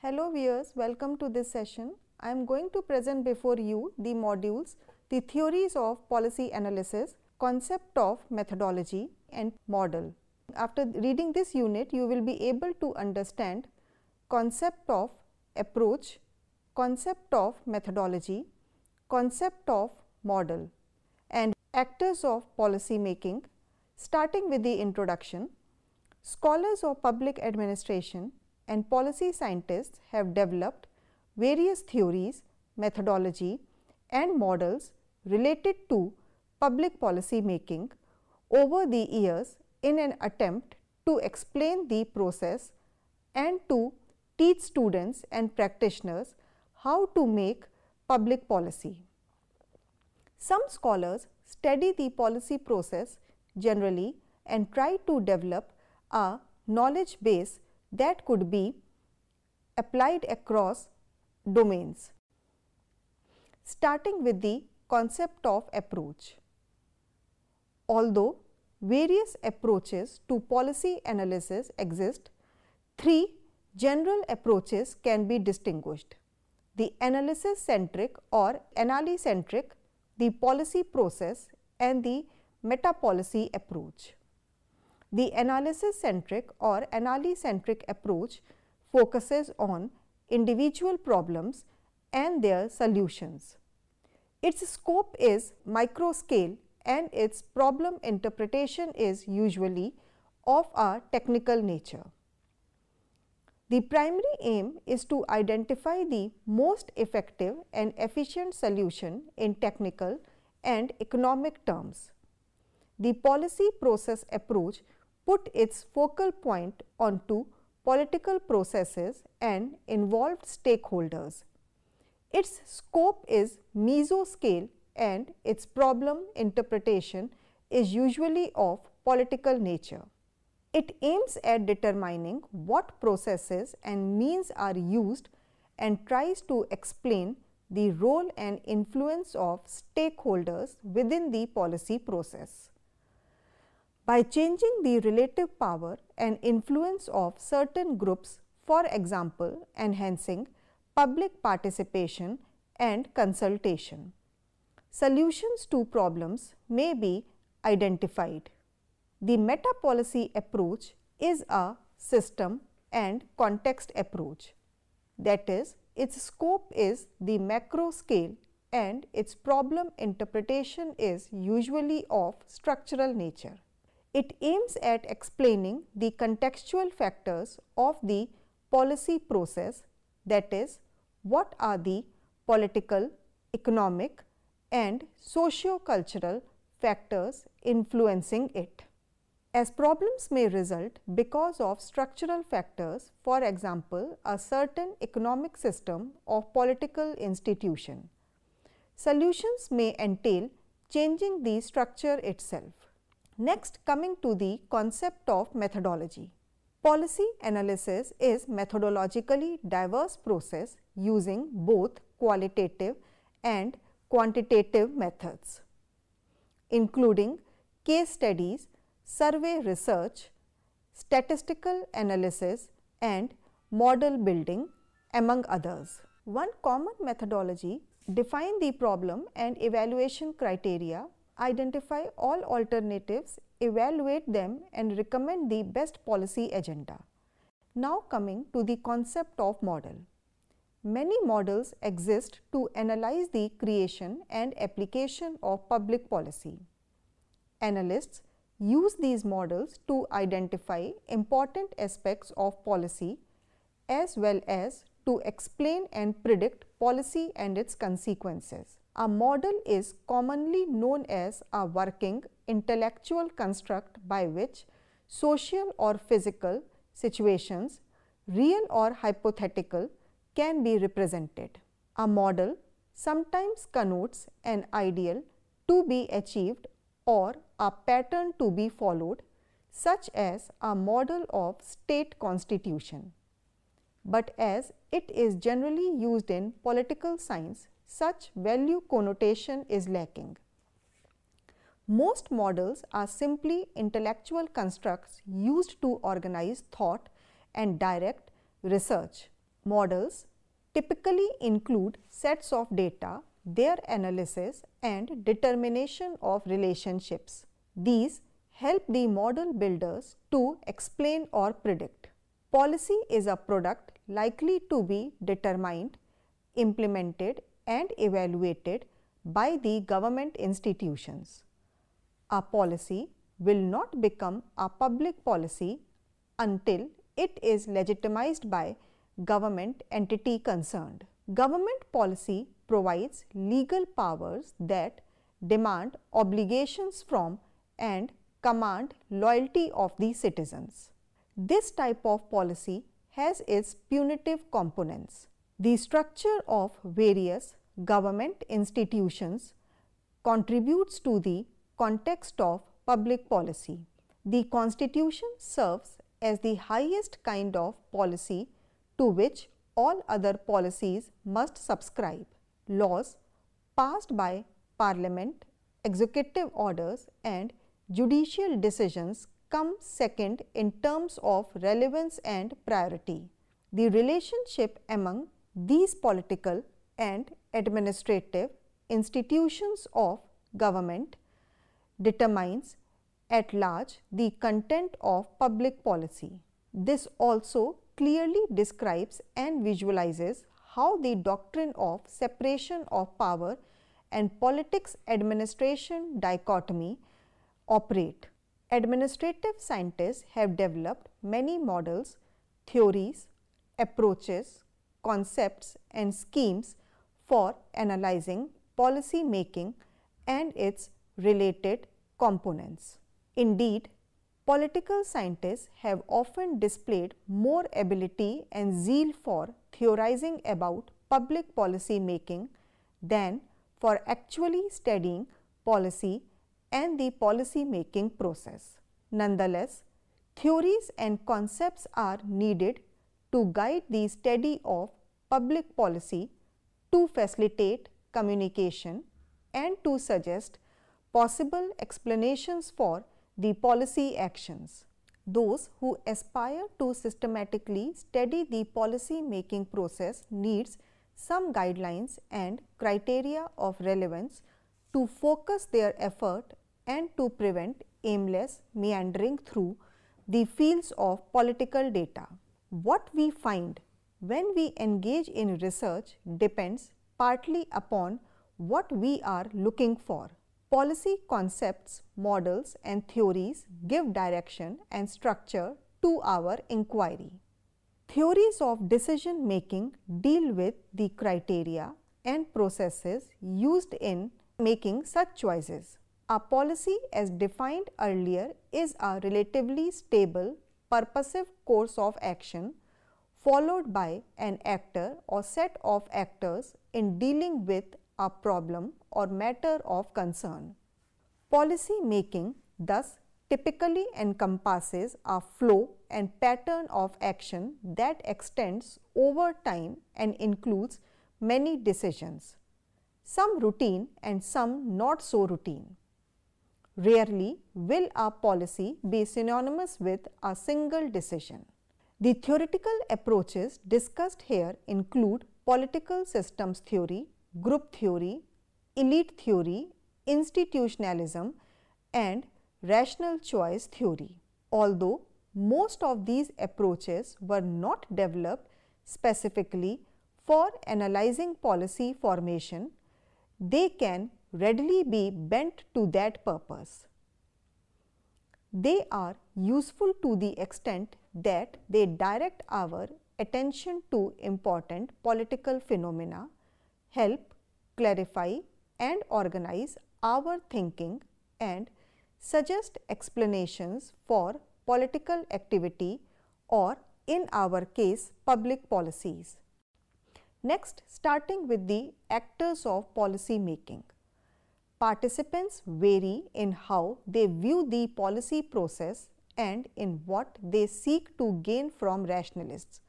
Hello viewers, welcome to this session. I am going to present before you the modules, the theories of policy analysis, concept of methodology and model. After reading this unit, you will be able to understand concept of approach, concept of methodology, concept of model and actors of policy making. Starting with the introduction, scholars of public administration and policy scientists have developed various theories, methodology and models related to public policy making over the years in an attempt to explain the process and to teach students and practitioners how to make public policy. Some scholars study the policy process generally and try to develop a knowledge base that could be applied across domains. Starting with the concept of approach. Although various approaches to policy analysis exist, three general approaches can be distinguished: the analysis-centric or analycentric, the policy process and the meta-policy approach. The analysis-centric or analycentric approach focuses on individual problems and their solutions. Its scope is micro scale and its problem interpretation is usually of a technical nature. The primary aim is to identify the most effective and efficient solution in technical and economic terms. The policy process approach put its focal point onto political processes and involved stakeholders. Its scope is mesoscale and its problem interpretation is usually of political nature. It aims at determining what processes and means are used and tries to explain the role and influence of stakeholders within the policy process. By changing the relative power and influence of certain groups, for example, enhancing public participation and consultation, solutions to problems may be identified. The meta-policy approach is a system and context approach. That is, its scope is the macro scale and its problem interpretation is usually of structural nature. It aims at explaining the contextual factors of the policy process, that is, what are the political, economic and socio-cultural factors influencing it. As problems may result because of structural factors, for example, a certain economic system or political institution, solutions may entail changing the structure itself. Next, coming to the concept of methodology. Policy analysis is methodologically diverse process using both qualitative and quantitative methods, including case studies, survey research, statistical analysis and model building, among others. One common methodology: define the problem and evaluation criteria, identify all alternatives, evaluate them and recommend the best policy agenda. Now coming to the concept of model. Many models exist to analyze the creation and application of public policy. Analysts use these models to identify important aspects of policy as well as to explain and predict policy and its consequences. A model is commonly known as a working intellectual construct by which social or physical situations, real or hypothetical, can be represented. A model sometimes connotes an ideal to be achieved or a pattern to be followed, such as a model of state constitution. But as it is generally used in political science, such value connotation is lacking. Most models are simply intellectual constructs used to organize thought and direct research. Models typically include sets of data, their analysis and determination of relationships. These help the model builders to explain or predict. Policy is a product likely to be determined, implemented and evaluated by the government institutions. A policy will not become a public policy until it is legitimized by government entity concerned. Government policy provides legal powers that demand obligations from and command loyalty of the citizens. This type of policy has its punitive components. The structure of various government institutions contributes to the context of public policy. The Constitution serves as the highest kind of policy to which all other policies must subscribe. Laws passed by Parliament, executive orders and judicial decisions come second in terms of relevance and priority. The relationship among these political and administrative institutions of government determines at large the content of public policy. This also clearly describes and visualizes how the doctrine of separation of power and politics administration dichotomy operate. Administrative scientists have developed many models, theories, approaches, concepts and schemes for analyzing policy making and its related components. Indeed, political scientists have often displayed more ability and zeal for theorizing about public policy making than for actually studying policy and the policy making process. Nonetheless, theories and concepts are needed to guide the study of public policy, to facilitate communication and to suggest possible explanations for the policy actions. Those who aspire to systematically study the policy making process needs some guidelines and criteria of relevance to focus their effort and to prevent aimless meandering through the fields of political data. What we find when we engage in research depends partly upon what we are looking for. Policy concepts, models and theories give direction and structure to our inquiry. Theories of decision making deal with the criteria and processes used in making such choices. A policy as defined earlier is a relatively stable, purposive course of action followed by an actor or set of actors in dealing with a problem or matter of concern. Policy making thus typically encompasses a flow and pattern of action that extends over time and includes many decisions, some routine and some not so routine. Rarely will a policy be synonymous with a single decision. The theoretical approaches discussed here include political systems theory, group theory, elite theory, institutionalism and rational choice theory. Although most of these approaches were not developed specifically for analyzing policy formation, they can readily be bent to that purpose. They are useful to the extent that they direct our attention to important political phenomena, help clarify and organize our thinking and suggest explanations for political activity or, in our case, public policies. Next, starting with the actors of policy making. Participants vary in how they view the policy process and in what they seek to gain from rationalists,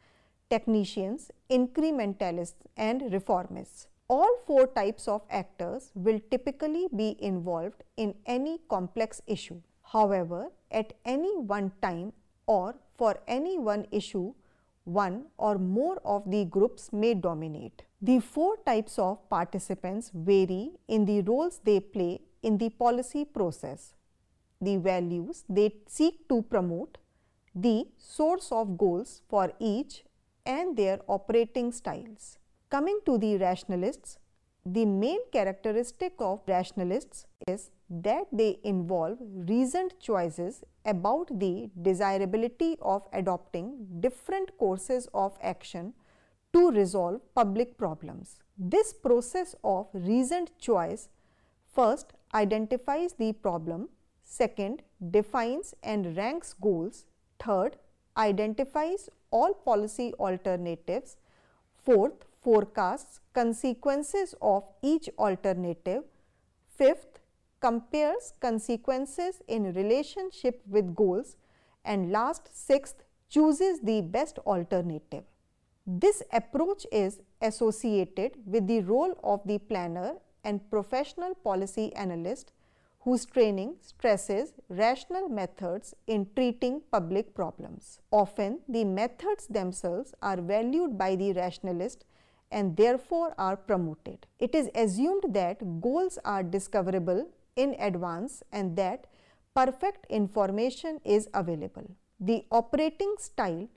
technicians, incrementalists and reformists. All four types of actors will typically be involved in any complex issue. However, at any one time or for any one issue, one or more of the groups may dominate. The four types of participants vary in the roles they play in the policy process, the values they seek to promote, the source of goals for each, and their operating styles. Coming to the rationalists, the main characteristic of rationalists is that they involve reasoned choices about the desirability of adopting different courses of action to resolve public problems. This process of reasoned choice first identifies the problem, second defines and ranks goals, third identifies all policy alternatives, fourth forecasts consequences of each alternative, fifth compares consequences in relationship with goals, and last, sixth, chooses the best alternative. This approach is associated with the role of the planner and professional policy analyst, whose training stresses rational methods in treating public problems. Often, the methods themselves are valued by the rationalist and therefore are promoted. It is assumed that goals are discoverable in advance and that perfect information is available. The operating style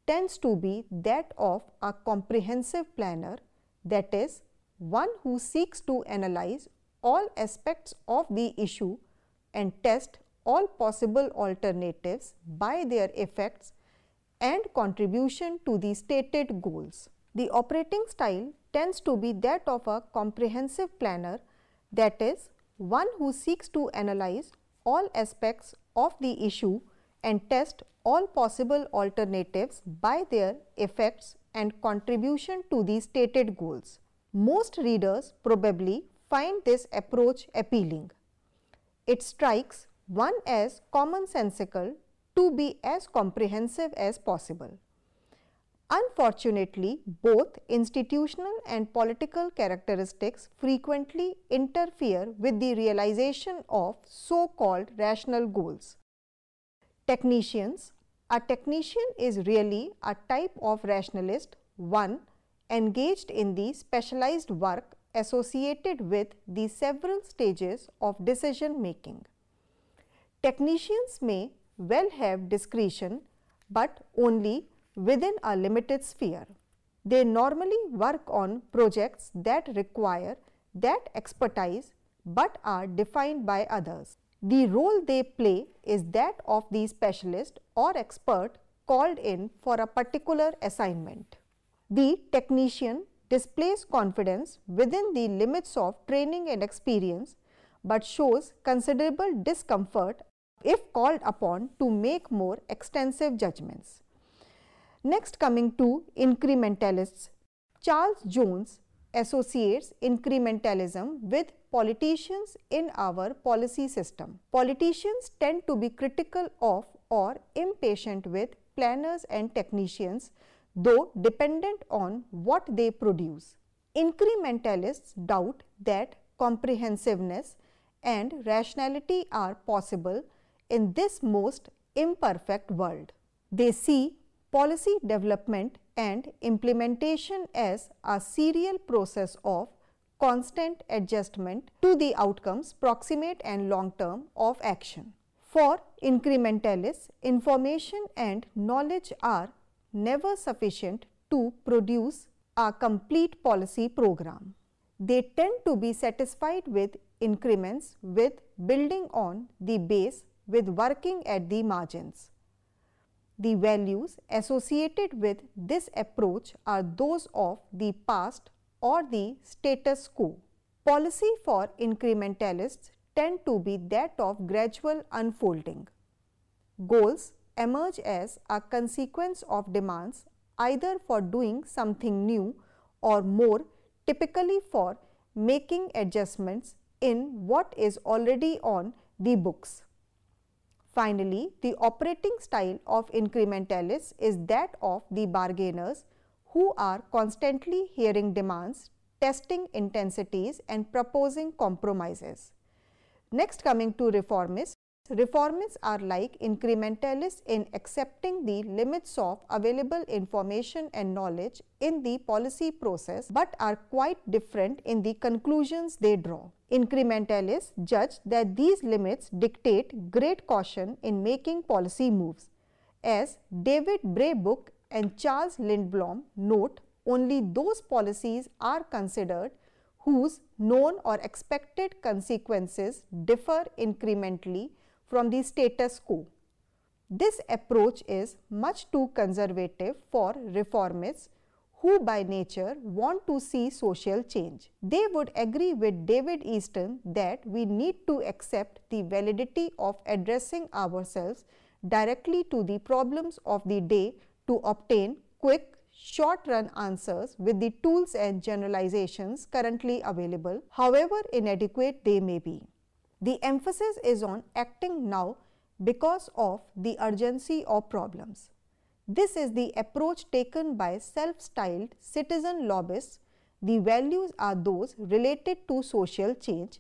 tends to be that of a comprehensive planner, that is, one who seeks to analyze all aspects of the issue and test all possible alternatives by their effects and contribution to the stated goals. The operating style tends to be that of a comprehensive planner, that is, one who seeks to analyze all aspects of the issue and test all possible alternatives by their effects and contribution to the stated goals. Most readers probably find this approach appealing. It strikes one as commonsensical to be as comprehensive as possible. Unfortunately, both institutional and political characteristics frequently interfere with the realization of so-called rational goals. Technicians. A technician is really a type of rationalist, one engaged in the specialized work associated with the several stages of decision making. Technicians may well have discretion, but only within a limited sphere. They normally work on projects that require that expertise but are defined by others. The role they play is that of the specialist or expert called in for a particular assignment. The technician displays confidence within the limits of training and experience, but shows considerable discomfort if called upon to make more extensive judgments. Next, coming to incrementalists. Charles Jones associates incrementalism with politicians in our policy system. Politicians tend to be critical of or impatient with planners and technicians, though dependent on what they produce. Incrementalists doubt that comprehensiveness and rationality are possible in this most imperfect world. They see policy development and implementation as a serial process of constant adjustment to the outcomes proximate and long term of action. For incrementalists, information and knowledge are never sufficient to produce a complete policy program. They tend to be satisfied with increments, with building on the base, with working at the margins. The values associated with this approach are those of the past or the status quo. Policy for incrementalists tend to be that of gradual unfolding. Goals emerge as a consequence of demands either for doing something new or more, typically for making adjustments in what is already on the books. Finally, the operating style of incrementalists is that of the bargainers who are constantly hearing demands, testing intensities and proposing compromises. Next, coming to reformists. Reformists are like incrementalists in accepting the limits of available information and knowledge in the policy process, but are quite different in the conclusions they draw. Incrementalists judge that these limits dictate great caution in making policy moves. As David Braybook and Charles Lindblom note, only those policies are considered whose known or expected consequences differ incrementally from the status quo. This approach is much too conservative for reformists who by nature want to see social change. They would agree with David Easton that we need to accept the validity of addressing ourselves directly to the problems of the day to obtain quick, short-run answers with the tools and generalizations currently available, however inadequate they may be. The emphasis is on acting now because of the urgency of problems. This is the approach taken by self-styled citizen lobbyists. The values are those related to social change,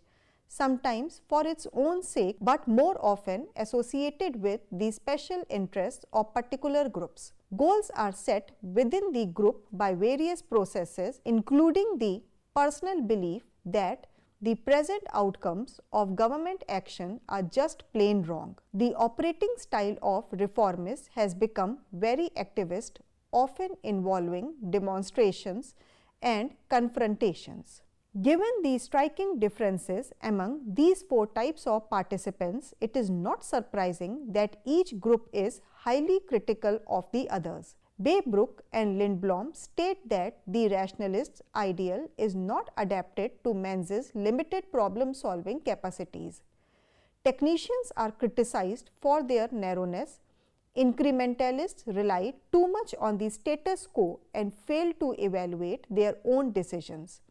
sometimes for its own sake, but more often associated with the special interests of particular groups. Goals are set within the group by various processes, including the personal belief that the present outcomes of government action are just plain wrong. The operating style of reformists has become very activist, often involving demonstrations and confrontations. Given the striking differences among these four types of participants, it is not surprising that each group is highly critical of the others. Braybook and Lindblom state that the rationalist's ideal is not adapted to men's limited problem-solving capacities. Technicians are criticized for their narrowness. Incrementalists rely too much on the status quo and fail to evaluate their own decisions.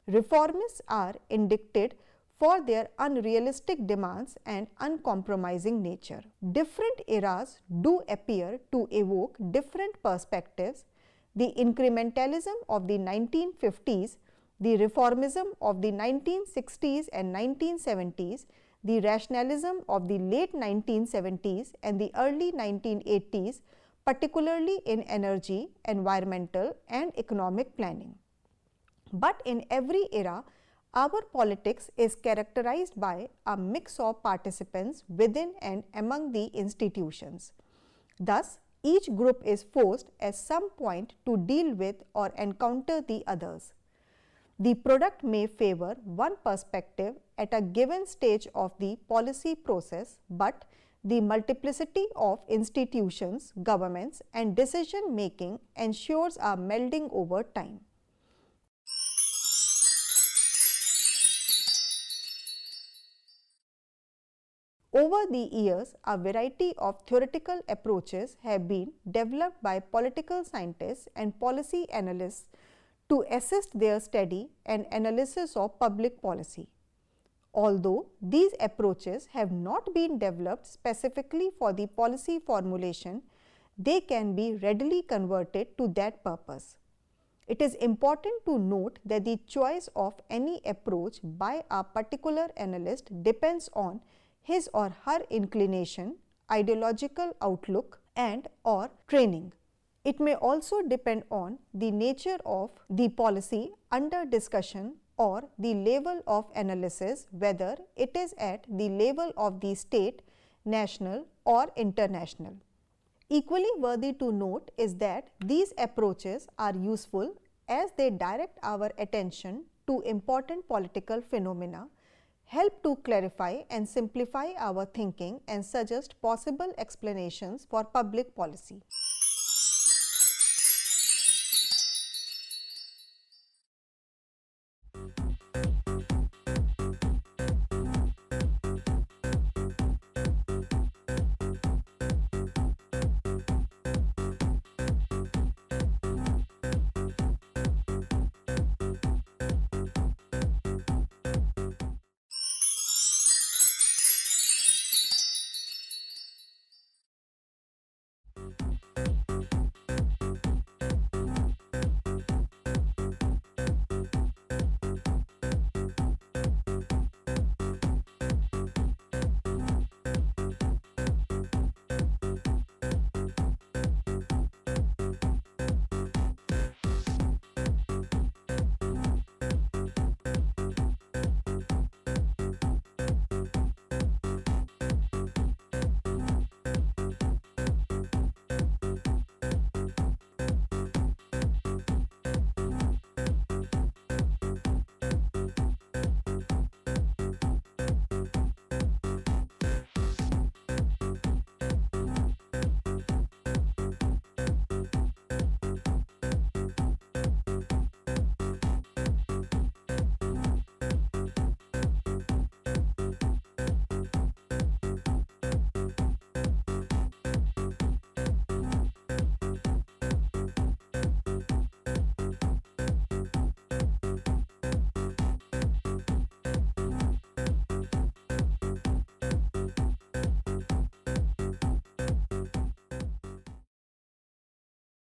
Reformists are indicted for their unrealistic demands and uncompromising nature. Different eras do appear to evoke different perspectives. The incrementalism of the 1950s, the reformism of the 1960s and 1970s, the rationalism of the late 1970s and the early 1980s, particularly in energy, environmental and economic planning. But in every era, our politics is characterized by a mix of participants within and among the institutions. Thus, each group is forced at some point to deal with or encounter the others. The product may favor one perspective at a given stage of the policy process, but the multiplicity of institutions, governments, and decision making ensures a melding over time. Over the years, a variety of theoretical approaches have been developed by political scientists and policy analysts to assist their study and analysis of public policy. Although these approaches have not been developed specifically for the policy formulation, they can be readily converted to that purpose. It is important to note that the choice of any approach by a particular analyst depends on his or her inclination, ideological outlook and or training. It may also depend on the nature of the policy under discussion or the level of analysis, whether it is at the level of the state, national or international. Equally worthy to note is that these approaches are useful as they direct our attention to important political phenomena, help to clarify and simplify our thinking and suggest possible explanations for public policy.